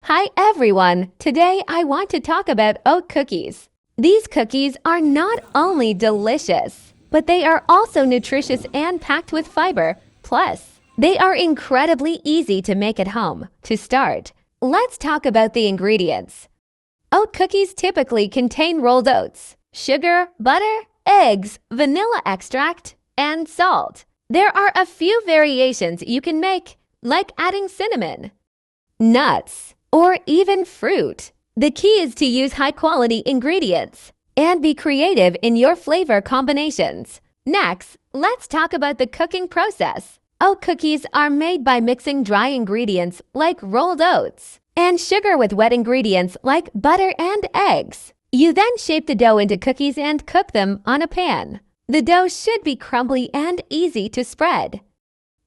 Hi everyone! Today I want to talk about oat cookies. These cookies are not only delicious, but they are also nutritious and packed with fiber. Plus, they are incredibly easy to make at home. To start, let's talk about the ingredients. Oat cookies typically contain rolled oats, sugar, butter, eggs, vanilla extract, and salt. There are a few variations you can make, like adding cinnamon, nuts, or even fruit. The key is to use high-quality ingredients and be creative in your flavor combinations. Next, let's talk about the cooking process. Oat cookies are made by mixing dry ingredients like rolled oats and sugar with wet ingredients like butter and eggs. You then shape the dough into cookies and cook them on a pan. The dough should be crumbly and easy to spread.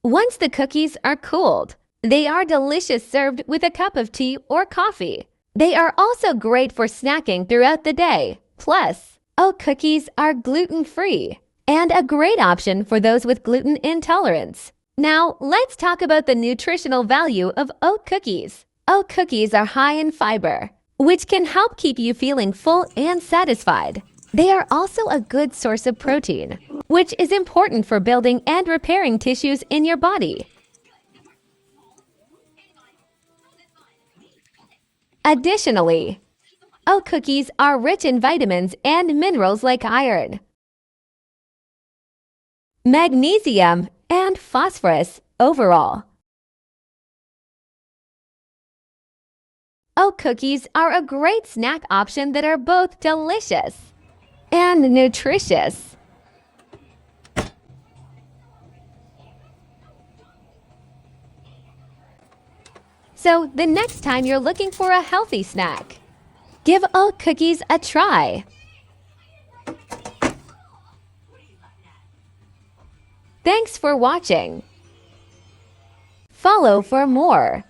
Once the cookies are cooled, they are delicious served with a cup of tea or coffee. They are also great for snacking throughout the day. Plus, oat cookies are gluten-free and a great option for those with gluten intolerance. Now, let's talk about the nutritional value of oat cookies. Oat cookies are high in fiber, which can help keep you feeling full and satisfied. They are also a good source of protein, which is important for building and repairing tissues in your body. Additionally, oat cookies are rich in vitamins and minerals like iron, magnesium, and phosphorus overall. Oat cookies are a great snack option that are both delicious and nutritious. So the next time you're looking for a healthy snack, give oat cookies a try. Thanks for watching. Follow for more.